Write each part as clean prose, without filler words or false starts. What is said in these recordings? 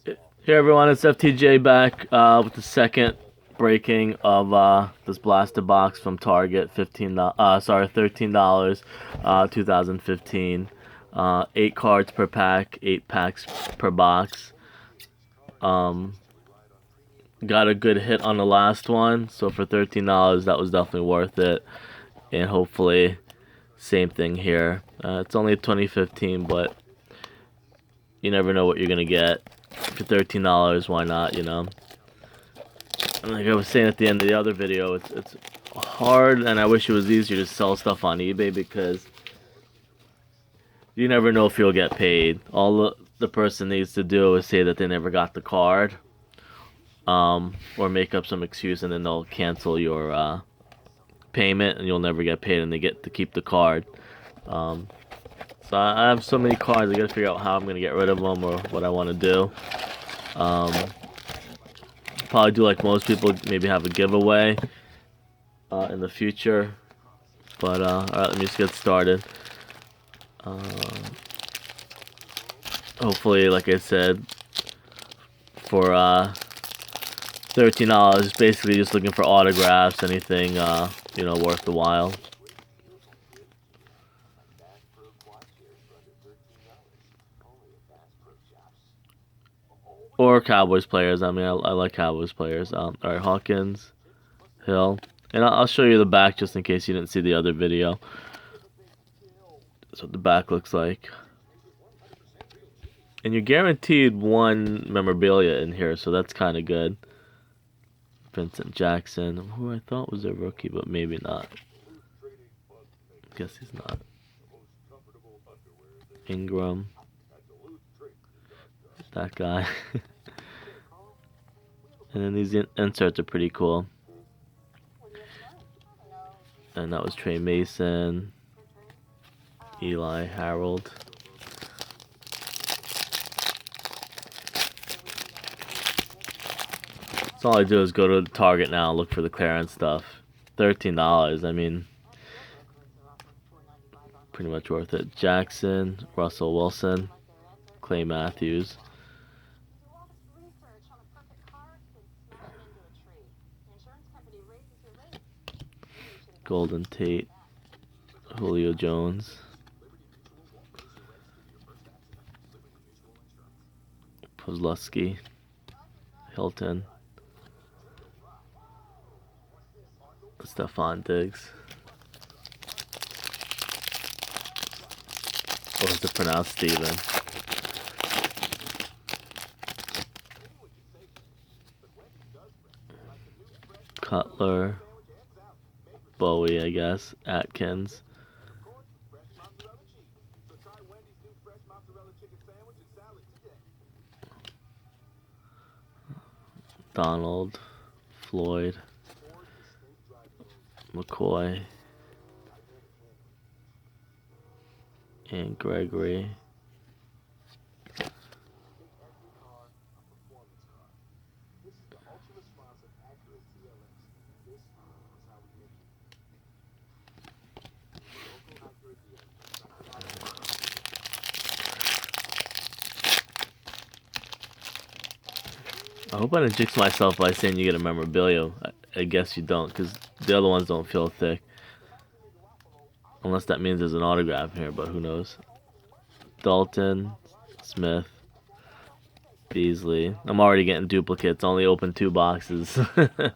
Hey everyone, it's FTJ back with the second breaking of this blaster box from Target. $13, 2015. 8 cards per pack, 8 packs per box. Got a good hit on the last one, so for $13, that was definitely worth it. And hopefully, same thing here. It's only 2015, but you never know what you're gonna get. For $13, why not, you know? And like I was saying at the end of the other video, it's hard, and I wish it was easier to sell stuff on eBay because you never know if you'll get paid. All the person needs to do is say that they never got the card, or make up some excuse, and then they'll cancel your payment, and you'll never get paid, and they get to keep the card. So I have so many cards, I gotta figure out how I'm gonna get rid of them or what I want to do. Probably do like most people, maybe have a giveaway in the future. But alright, let me just get started. Hopefully, like I said, for $13, basically just looking for autographs, anything worth the while. Or Cowboys players. I mean, I like Cowboys players. Alright, Hawkins, Hill. And I'll show you the back just in case you didn't see the other video. That's what the back looks like. And you're guaranteed one memorabilia in here, so that's kind of good. Vincent Jackson, who I thought was a rookie, but maybe not. Guess he's not. Ingram. That guy. And then these inserts are pretty cool. And that was Trey Mason, Eli Harold. So all I do is go to Target now and look for the clearance stuff. $13, I mean, pretty much worth it. Jackson, Russell Wilson, Clay Matthews. Golden Tate, Julio Jones, Pozlowski, Hilton, Stephon Diggs. Or is it pronounced Steven? Cutler, Bowie, I guess, Atkins, Donald, Floyd, McCoy, and Gregory. I hope I didn't jinx myself by saying you get a memorabilia. I guess you don't, because the other ones don't feel thick. Unless that means there's an autograph here, but who knows. Dalton, Smith, Beasley. I'm already getting duplicates. Only opened 2 boxes. Because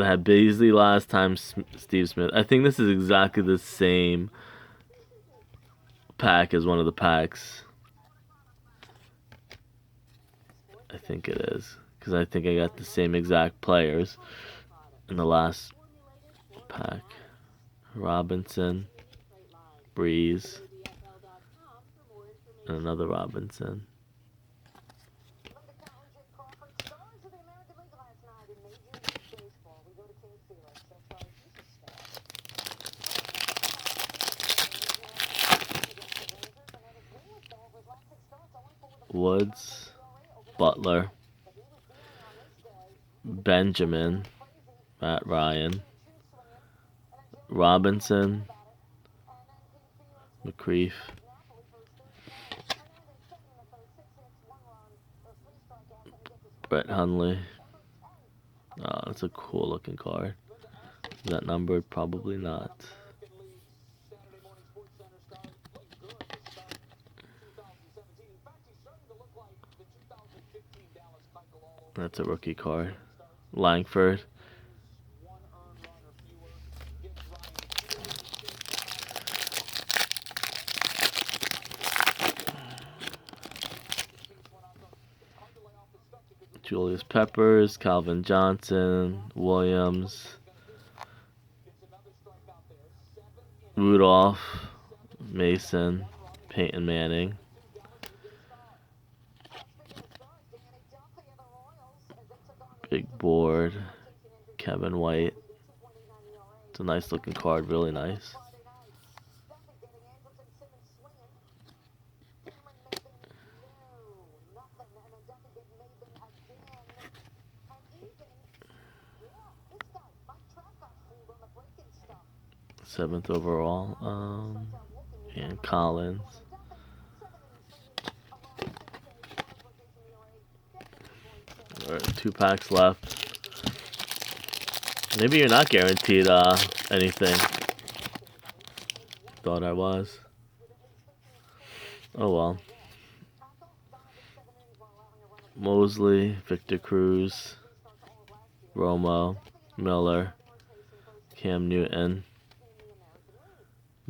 I had Beasley last time, Steve Smith. I think this is exactly the same pack as one of the packs. I think it is. Because I think I got the same exact players in the last pack. Robinson, Breeze, and another Robinson. Woods, Butler, Benjamin, Matt Ryan, Robinson, McCreef, Brett Hundley. That's a cool looking card. Is that numbered? Probably not. That's a rookie card. Langford. Julius Peppers, Calvin Johnson, Williams, Rudolph, Mason, Peyton Manning, Big Board, Kevin White. It's a nice looking card, really nice. Seventh overall, and Collins. Alright, 2 packs left. Maybe you're not guaranteed anything. Thought I was. Oh well. Mosley, Victor Cruz, Romo, Miller, Cam Newton,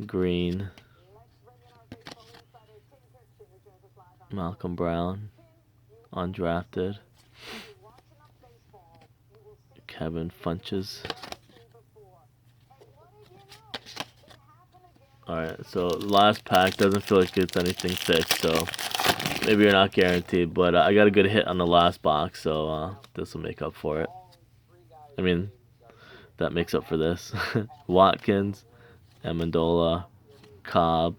Green, Malcolm Brown, undrafted, Kevin Funches. Alright, so last pack doesn't feel like it's anything fixed, so maybe you're not guaranteed, but I got a good hit on the last box, so this will make up for it. I mean, that makes up for this. Watkins, Amendola, Cobb,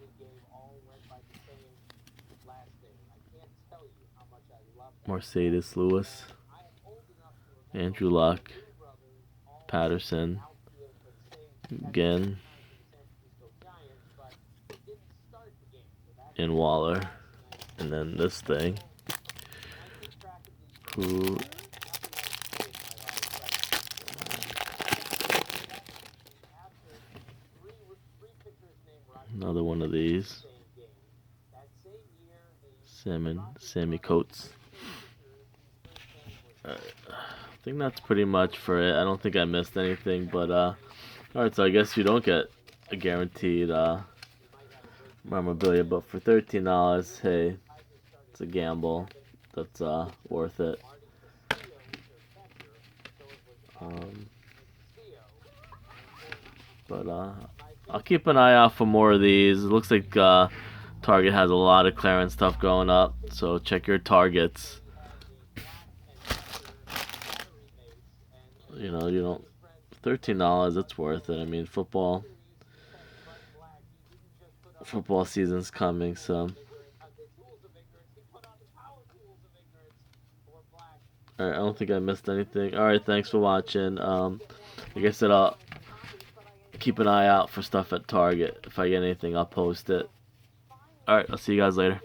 Mercedes Lewis, Andrew Luck, Patterson, Ginn, and Waller. And then this thing, who another one of these, Sammy Coates. I think that's pretty much for it. I don't think I missed anything, but alright, so I guess you don't get a guaranteed memorabilia, but for $13, hey, it's a gamble. That's worth it. But I'll keep an eye out for more of these. It looks like Target has a lot of clearance stuff going up, so check your targets. You don't, $13, it's worth it. I mean, football season's coming, so. Alright, I don't think I missed anything. Alright, thanks for watching. Like I said, I'll keep an eye out for stuff at Target. If I get anything, I'll post it. Alright, I'll see you guys later.